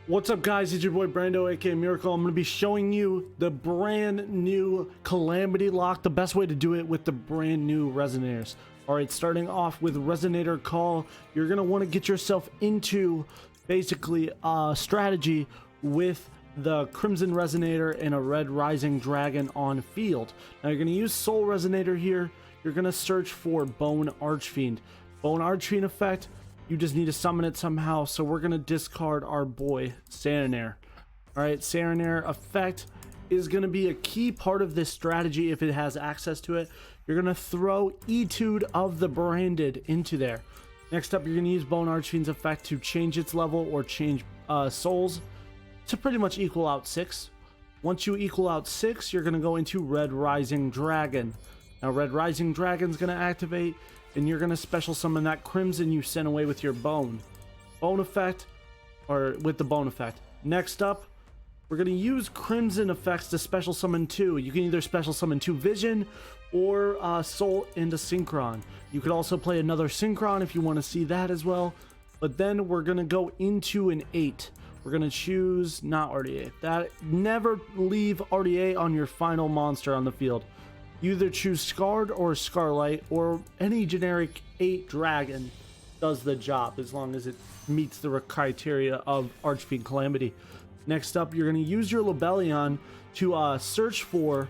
What's up, guys? It's your boy Brando, aka Miracle. I'm going to be showing you the brand new Calamity lock, the best way to do it with the brand new Resonators. Alright, starting off with Resonator Call, you're going to want to get yourself into basically a strategy with the Crimson Resonator and a Red Rising Dragon on field. Now you're going to use Soul Resonator here. You're going to search for Bone Archfiend. Bone Archfiend effect, you just need to summon it somehow, so we're going to discard our boy Resonator. Alright, Resonator effect is going to be a key part of this strategy if it has access to it. You're going to throw Etude of the Branded into there. Next up, you're going to use Bone Archfiend's effect to change its level or change souls to pretty much equal out 6. Once you equal out 6, you're going to go into Red Rising Dragon. Now, Red Rising Dragon's going to activate, and you're going to special summon that Crimson you sent away with your Bone effect, or with the Bone effect. Next up, we're going to use Crimson effects to special summon 2. You can either special summon 2 Vision or Soul into Synchron. You could also play another Synchron if you want to see that as well. But then we're going to go into an 8. We're going to choose not RDA. Never leave RDA on your final monster on the field. You either choose Scarred or Scarlight, or any generic 8 dragon does the job as long as it meets the criteria of Archfiend Calamity. Next up, you're going to use your Lubellion to search for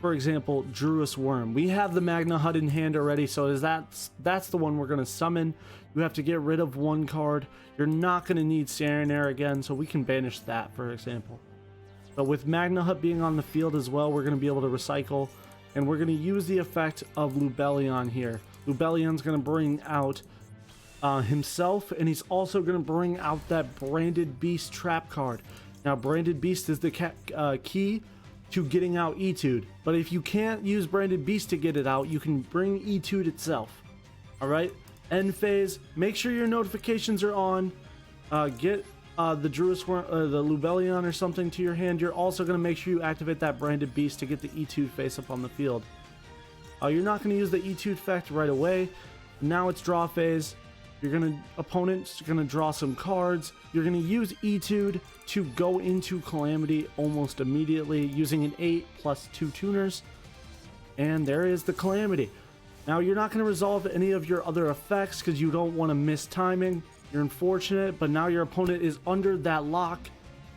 example, Druis Worm. We have the Magna Hut in hand already, so that's the one we're going to summon. You have to get rid of one card. You're not going to need Resonator again, so we can banish that, for example. But with Magna Hut being on the field as well, we're going to be able to recycle. And we're going to use the effect of Lubellion here. Lubellion's going to bring out himself, and he's also going to bring out that Branded Beast trap card. Now, Branded Beast is the key to getting out Etude. But if you can't use Branded Beast to get it out, you can bring Etude itself. Alright? End phase. Make sure your notifications are on. Get the Druis Worm, the Lubellion or something to your hand. You're also going to make sure you activate that Branded Beast to get the Etude face up on the field. You're not going to use the Etude effect right away. Now it's draw phase. Opponent's going to draw some cards. You're going to use Etude to go into Calamity almost immediately using an 8 plus 2 tuners. And there is the Calamity. Now you're not going to resolve any of your other effects because you don't want to miss timing. You're unfortunate, but now your opponent is under that lock,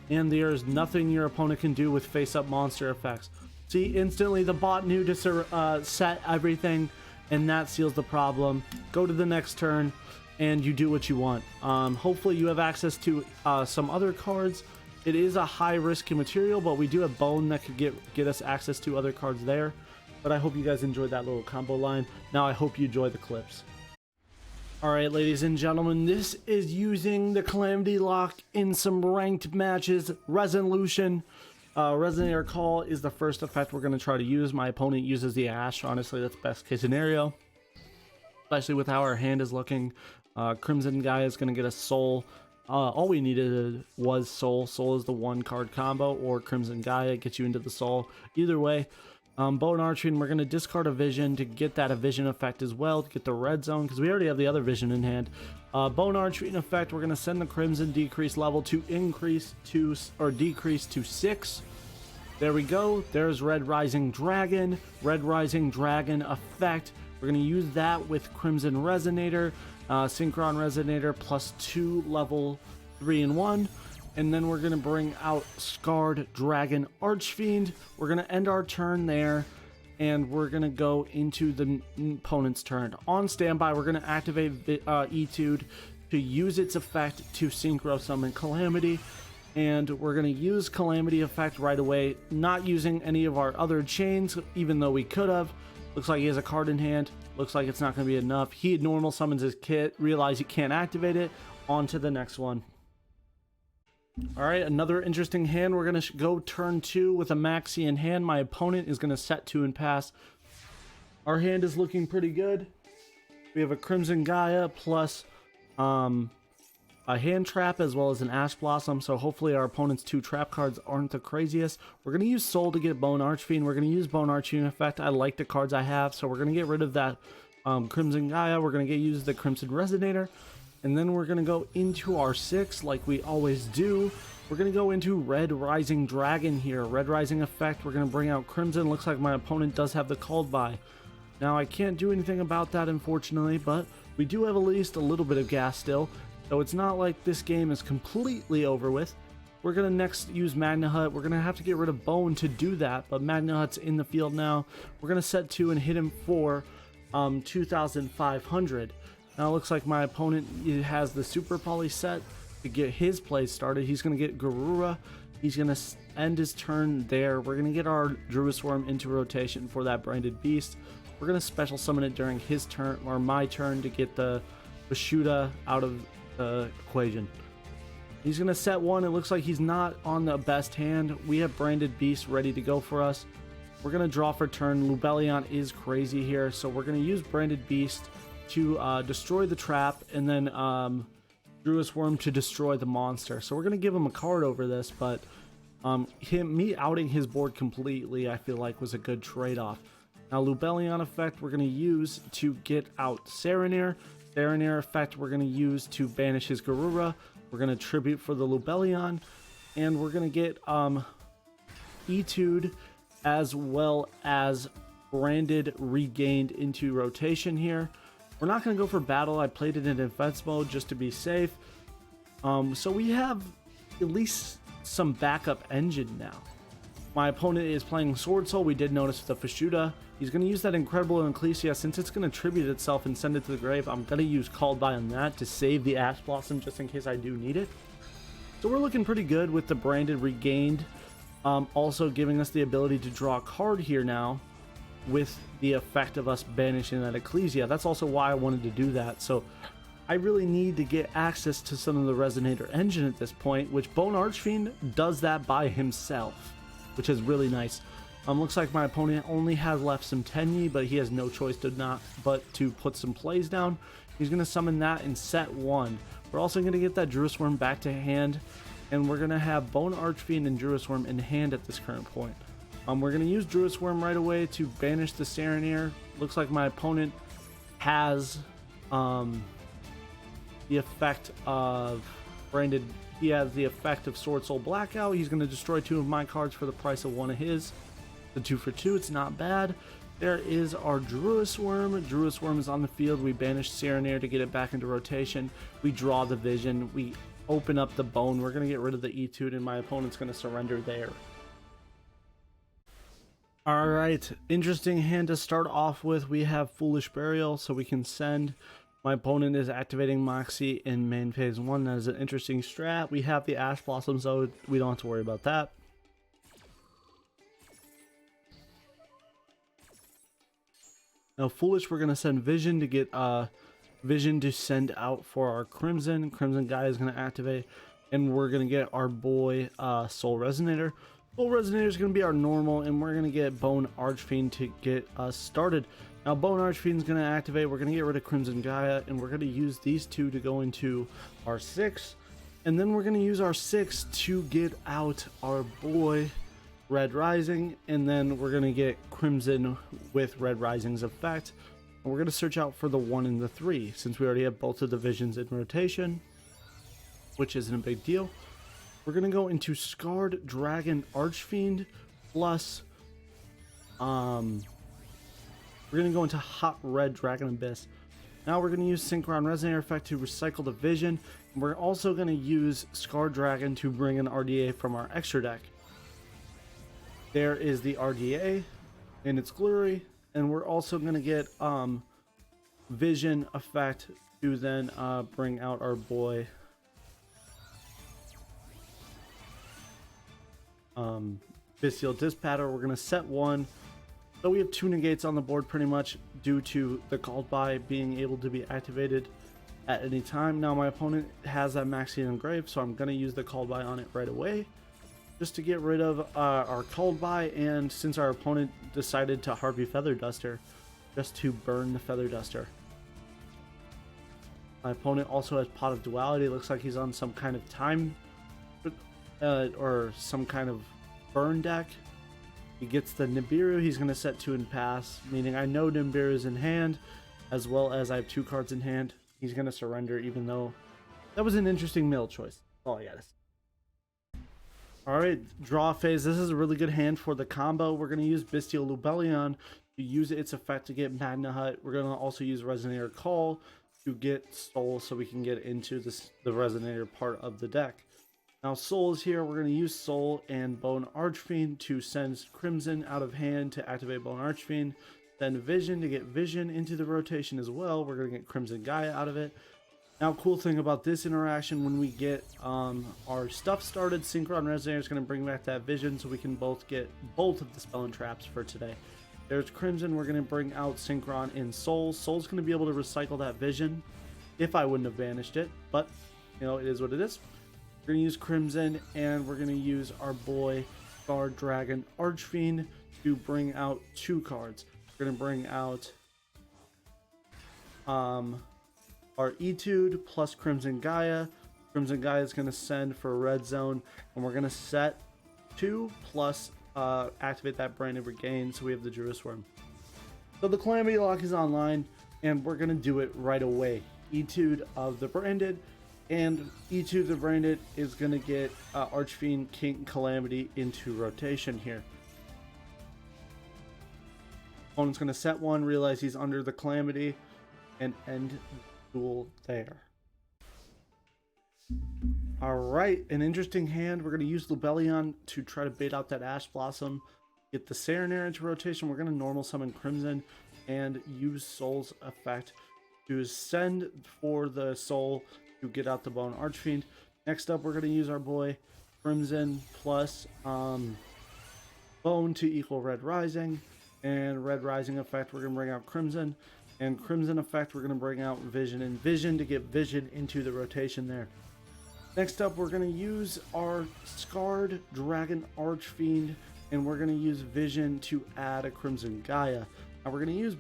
and there's nothing your opponent can do with face-up monster effects. See, instantly the bot knew to set everything, and that seals the problem. Go to the next turn, and you do what you want. Hopefully you have access to some other cards. It is a high-risk material, but we do have Bone that could get us access to other cards there. But I hope you guys enjoyed that little combo line. Now I hope you enjoy the clips. Alright, ladies and gentlemen, this is using the Calamity lock in some ranked matches. Resolution. Resonator Call is the first effect we're going to try to use. My opponent uses the Ash. Honestly, that's best case scenario. Especially with how our hand is looking. Crimson guy is going to get a Soul. All we needed was Soul. Soul is the 1-card combo, or Crimson Gaia gets you into the Soul. Either way. Bone Archfiend, we're going to discard a Vision to get that Vision effect as well, to get the red zone, because we already have the other Vision in hand. Bone Archfiend effect, we're going to send the Crimson decrease level to increase to, or decrease to 6. There we go. There's Red Rising Dragon. Red Rising Dragon effect. We're going to use that with Crimson Resonator, Synchron Resonator, plus 2 level 3 and 1. And then we're going to bring out Scarred Dragon Archfiend. We're going to end our turn there. And we're going to go into the opponent's turn. On standby, we're going to activate Etude to use its effect to Synchro Summon Calamity. And we're going to use Calamity effect right away. Not using any of our other chains, even though we could have. Looks like he has a card in hand. Looks like it's not going to be enough. He normal summons his kit. Realize he can't activate it. On to the next one. Alright, another interesting hand. We're going to go turn 2 with a Maxi in hand. My opponent is going to set 2 and pass. Our hand is looking pretty good. We have a Crimson Gaia plus a hand trap as well as an Ash Blossom. So hopefully our opponent's 2 trap cards aren't the craziest. We're going to use Soul to get Bone Archfiend. We're going to use Bone Archfiend effect. I like the cards I have, so we're going to get rid of that Crimson Gaia. We're going to use the Crimson Resonator. And then we're going to go into our 6 like we always do. We're going to go into Red Rising Dragon here. Red Rising effect, we're going to bring out Crimson. Looks like my opponent does have the called by. Now I can't do anything about that unfortunately, but we do have at least a little bit of gas still. So it's not like this game is completely over with. We're going to next use Magna Hut. We're going to have to get rid of Bone to do that, but Magna Hut's in the field now. We're going to set 2 and hit him for 2,500. Now it looks like my opponent has the Super Poly set to get his play started. He's going to get Garura. He's going to end his turn there. We're going to get our Druisworm into rotation for that branded beast. We're going to special summon it during his turn, or my turn, to get the Bashuda out of the equation. He's going to set 1. It looks like he's not on the best hand. We have branded beast ready to go for us. We're going to draw for turn. Lubellion is crazy here, so we're going to use branded beast to destroy the trap, and then Druisworm to destroy the monster. So we're going to give him a card over this, but me outing his board completely I feel like was a good trade-off. Now Lubellion effect we're going to use to get out Serenir. Serenir effect we're going to use to banish his Garura. We're going to tribute for the Lubellion, and we're going to get Etude as well as branded regained into rotation here. We're not going to go for battle. I played it in defense mode just to be safe. So we have at least some backup engine now. My opponent is playing Sword Soul. We did notice the Fashuda. He's going to use that Incredible Ecclesia. Since it's going to tribute itself and send it to the grave, I'm going to use Called By on that to save the Ash Blossom just in case I do need it. So we're looking pretty good with the branded regained. Also giving us the ability to draw a card here now with the effect of us banishing that Ecclesia. That's also why I wanted to do that. So I really need to get access to some of the Resonator engine at this point, which Bone Archfiend does that by himself, which is really nice. Looks like my opponent only has left some Tenyi, but he has no choice but to put some plays down. He's going to summon that in set 1. We're also going to get that Druisworm back to hand, and we're going to have Bone Archfiend and Druisworm in hand at this current point. We're going to use Druisworm right away to banish the Serenir. Looks like my opponent has the effect of branded. He has the effect of Sword Soul Blackout. He's going to destroy 2 of my cards for the price of 1 of his. The 2 for 2, it's not bad. There is our Druisworm. Druisworm is on the field. We banish Serenir to get it back into rotation. We draw the Vision. We open up the Bone. We're going to get rid of the Etude, and my opponent's going to surrender there. Alright, interesting hand to start off with. We have Foolish Burial, so we can send. My opponent is activating Moxie in main phase 1. That is an interesting strat. We have the Ash Blossoms, so we don't have to worry about that. Now Foolish, we're going to send Vision to get Vision to send out for our Crimson. Crimson guy is going to activate, and we're going to get our boy Soul Resonator. Soul Resonator is going to be our normal, and we're going to get Bone Archfiend to get us started. Now Bone Archfiend is going to activate. We're going to get rid of Crimson Gaia, and we're going to use these 2 to go into our 6. And then we're going to use our 6 to get out our boy Red Rising, and then we're going to get Crimson with Red Rising's effect. And we're going to search out for the 1 and the 3, since we already have both of the Visions in rotation, which isn't a big deal. We're going to go into Scarred Dragon Archfiend plus we're going to go into Hot Red Dragon Abyss. Now we're going to use Synchron Resonator effect to recycle the Vision. And we're also going to use Scarred Dragon to bring an RDA from our extra deck. There is the RDA in its glory, and we're also going to get Vision effect to then bring out our boy Bestial Dispatter. We're going to set 1. So we have 2 negates on the board pretty much due to the Called By being able to be activated at any time. Now my opponent has that Maxian Engrave, so I'm going to use the Called By on it right away just to get rid of our Called By, and since our opponent decided to Harpy Feather Duster, just to burn the Feather Duster. My opponent also has Pot of Duality. It looks like he's on some kind of time or some kind of burn deck. He gets the Nibiru. He's going to set 2 and pass, meaning I know Nibiru is in hand, as well as I have 2 cards in hand. He's going to surrender, even though that was an interesting mill choice. That's all I got to say. All right, draw phase. This is a really good hand for the combo. We're going to use Bestial Lubellion to use its effect to get Magna Hut. We're going to also use Resonator Call to get Soul so we can get into the Resonator part of the deck. Now Soul is here. We're going to use Soul and Bone Archfiend to send Crimson out of hand to activate Bone Archfiend. Then Vision to get Vision into the rotation as well. We're going to get Crimson Gaia out of it. Now, cool thing about this interaction, when we get our stuff started, Synchron Resonator is going to bring back that Vision so we can both get both of the spell and traps for today. There's Crimson. We're going to bring out Synchron in Soul. Soul's going to be able to recycle that Vision if I wouldn't have banished it, but you know, it is what it is. We're going to use Crimson, and we're going to use our boy Guard Dragon Archfiend to bring out 2 cards. We're going to bring out our Etude plus Crimson Gaia. Crimson Gaia is going to send for a red zone, and we're going to set 2 plus activate that Branded Regain, so we have the Druid Worm. So the Calamity Lock is online, and we're going to do it right away. Etude of the Branded, and Etude of the Branded is going to get Archfiend Calamity into rotation here. Opponent's going to set 1, realize he's under the Calamity, and end duel there. Alright, an interesting hand. We're going to use Lubellion to try to bait out that Ash Blossom, get the Serenair into rotation. We're going to normal summon Crimson and use Soul's effect to send for the Soul to get out the Bone Archfiend. Next up, we're going to use our boy Crimson plus Bone to equal Red Rising, and Red Rising effect, we're going to bring out Crimson. And Crimson effect, we're going to bring out Vision and Vision to get Vision into the rotation there. Next up, we're going to use our Scarred Dragon Archfiend, and we're going to use Vision to add a Crimson Gaia. Now we're going to use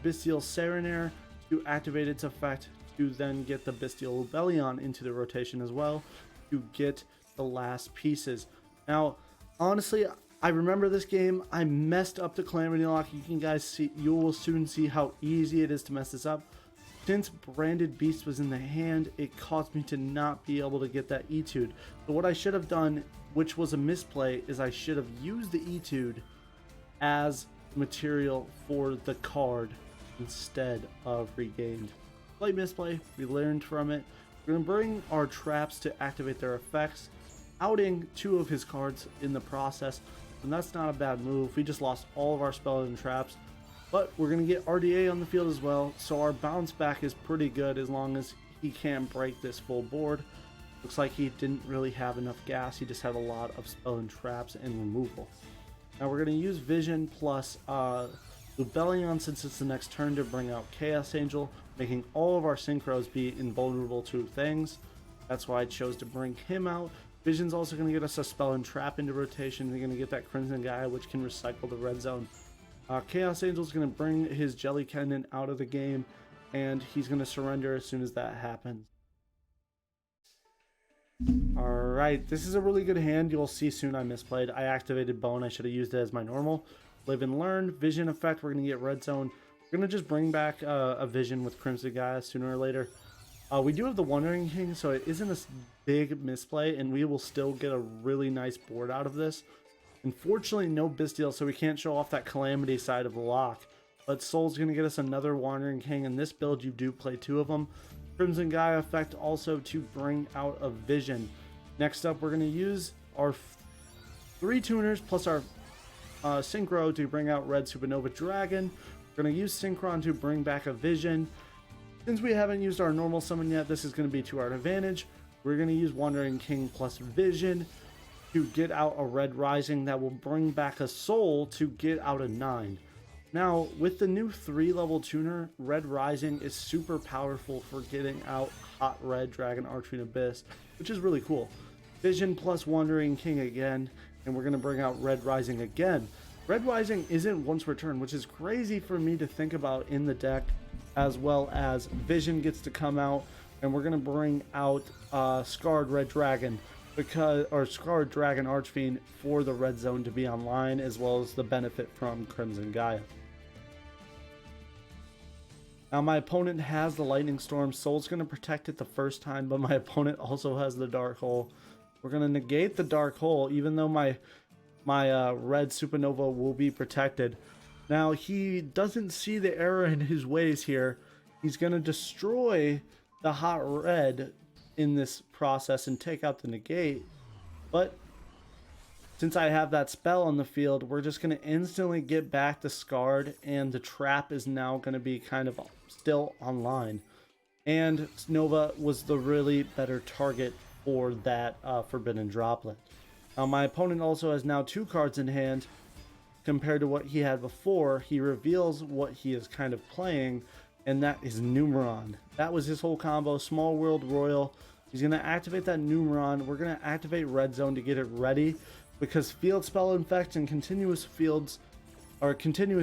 Bestial Serenair to activate its effect to then get the Bestial Lubellion into the rotation as well to get the last pieces. Now, honestly, I remember this game. I messed up the Calamity Lock. You can guys see, you will soon see how easy it is to mess this up. Since Branded Beast was in the hand, it caused me to not be able to get that Etude. So what I should have done, which was a misplay, is I should have used the Etude as material for the card instead of Regained. Slight misplay, we learned from it. We're going to bring our traps to activate their effects, outing 2 of his cards in the process. And that's not a bad move. We just lost all of our spells and traps, but we're going to get RDA on the field as well, so our bounce back is pretty good as long as he can't break this full board. Looks like he didn't really have enough gas. He just had a lot of spell and traps and removal. Now we're going to use Vision plus Lubellion since it's the next turn to bring out Chaos Angel, making all of our Synchros be invulnerable to things. That's why I chose to bring him out. Vision's also going to get us a spell and trap into rotation. We're going to get that Crimson Gaia, which can recycle the red zone. Chaos Angel's going to bring his Jelly Cannon out of the game, and he's going to surrender as soon as that happens. Alright, this is a really good hand. You'll see soon I misplayed. I activated Bone. I should have used it as my normal. Live and Learn. Vision effect. We're going to get red zone. We're going to just bring back a Vision with Crimson Gaia sooner or later. We do have the Wandering King, so it isn't a big misplay, and we will still get a really nice board out of this. Unfortunately, no Bestial, so we can't show off that Calamity side of the lock. But Soul's going to get us another Wandering King. In this build, you do play 2 of them. Crimson Gaia effect also to bring out a Vision. Next up, we're going to use our 3 tuners plus our Synchro to bring out Red Supernova Dragon. We're going to use Synchron to bring back a Vision. Since we haven't used our normal summon yet, this is going to be to our advantage. We're going to use Wandering King plus Vision to get out a Red Rising that will bring back a Soul to get out a 9. Now, with the new 3-level tuner, Red Rising is super powerful for getting out Hot Red Dragon Archfiend Abyss, which is really cool. Vision plus Wandering King again, and we're going to bring out Red Rising again. Red Rising isn't once per turn, which is crazy for me to think about in the deck, as well as Vision gets to come out, and we're going to bring out Scarred Red Dragon, or Scarred Dragon Archfiend for the red zone to be online, as well as the benefit from Crimson Gaia. Now my opponent has the Lightning Storm. Soul's going to protect it the first time, but my opponent also has the Dark Hole. We're going to negate the Dark Hole, even though my red Supernova will be protected. Now, he doesn't see the error in his ways here. He's going to destroy the hot red in this process and take out the negate. But since I have that spell on the field, we're just going to instantly get back the Scarred, and the trap is now going to be kind of still online. And Nova was the really better target for that Forbidden Droplet. Now, my opponent also has now 2 cards in hand compared to what he had before. He reveals what he is kind of playing, and that is Numeron. That was his whole combo, Small World Royal. He's going to activate that Numeron. We're going to activate Red Zone to get it ready, because Field Spell Infect and continuous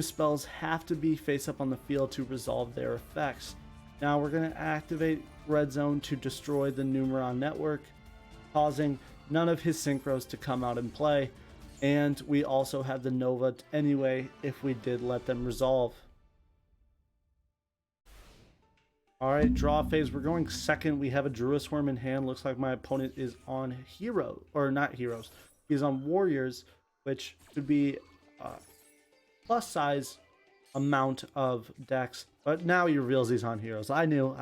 spells have to be face up on the field to resolve their effects. Now we're going to activate Red Zone to destroy the Numeron network, causing none of his synchros to come out and play. And we also have the Nova anyway if we did let them resolve. Alright, draw phase. We're going second. We have a Druid Worm in hand. Looks like my opponent is on hero, or not heroes. He's on warriors, which could be plus size amount of decks. But now he reveals he's on heroes. I knew.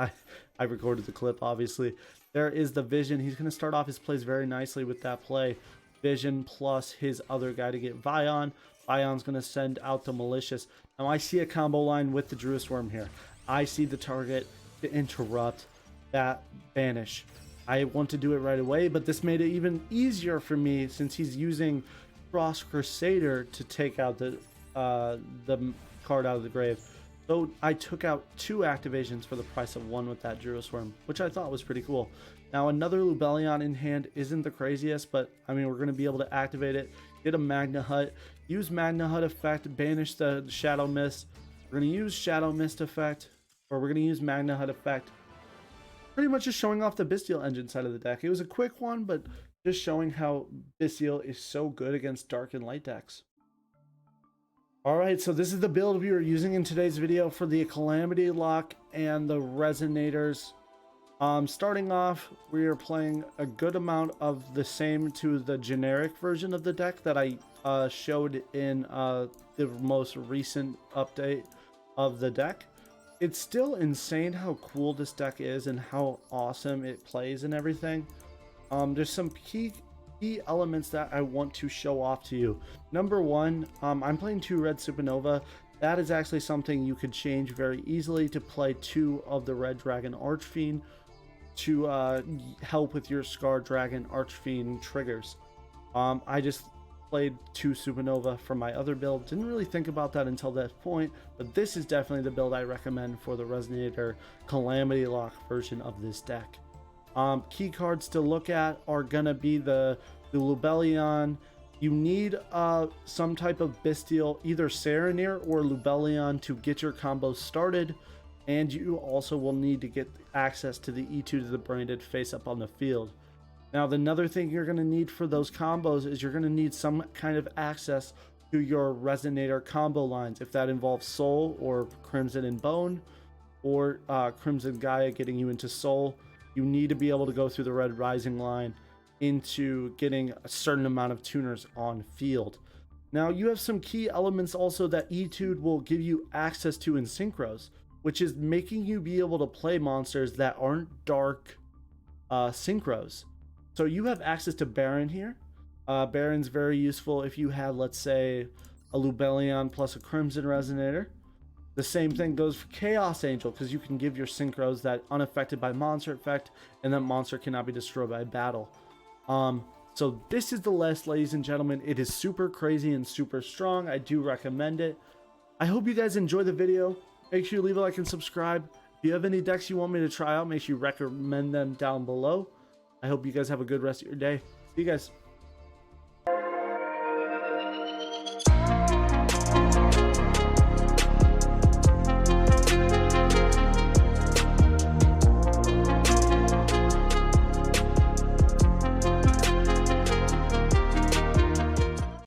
I recorded the clip, obviously. There is the Vision. He's going to start off his plays very nicely with that play. Vision plus his other guy to get Vion. Vion's going to send out the Malicious. Now I see a combo line with the Druid Worm here. I see the target to interrupt that banish. I want to do it right away, but this made it even easier for me since he's using Frost Crusader to take out the card out of the grave. So I took out 2 activations for the price of 1 with that Druid Worm, which I thought was pretty cool. Now another Lubellion in hand isn't the craziest, but I mean, we're going to be able to activate it, get a Magna Hut, use Magna Hut effect, banish the Shadow Mist. We're going to use Shadow Mist effect, or we're going to use Magna Hut effect. Pretty much just showing off the Bestial Engine side of the deck. It was a quick one, but just showing how Bestial is so good against dark and light decks. Alright, so this is the build we are using in today's video for the Calamity Lock and the Resonators. Starting off, we are playing a good amount of the same to the generic version of the deck that I showed in the most recent update of the deck. It's still insane how cool this deck is and how awesome it plays and everything. There's some key elements that I want to show off to you. Number one, I'm playing 2 red Supernova. That is actually something you could change very easily to play 2 of the Red Dragon Archfiend to help with your Scar Dragon Archfiend triggers. I just played 2 Supernova from my other build. Didn't really think about that until that point, but this is definitely the build I recommend for the Resonator Calamity Lock version of this deck. Key cards to look at are gonna be the Lubellion. You need some type of Bestial, either Serenir or Lubellion, to get your combos started, and you also will need to get access to the E2 to the branded face up on the field. Now, another thing you're going to need for those combos is you're going to need some kind of access to your Resonator combo lines, if that involves Soul or Crimson and Bone, or Crimson Gaia getting you into Soul. You need to be able to go through the Red Rising line into getting a certain amount of tuners on field. Now, you have some key elements also that Etude will give you access to in Synchros, which is making you be able to play monsters that aren't dark Synchros. So you have access to Baron here. Baron's very useful if you have, let's say, a Lubellion plus a Crimson Resonator. The same thing goes for Chaos Angel, because you can give your Synchros that unaffected by monster effect, and that monster cannot be destroyed by battle. So this is the list, ladies and gentlemen. It is super crazy and super strong. I do recommend it. I hope you guys enjoy the video. Make sure you leave a like and subscribe. If you have any decks you want me to try out, make sure you recommend them down below. I hope you guys have a good rest of your day. See you guys.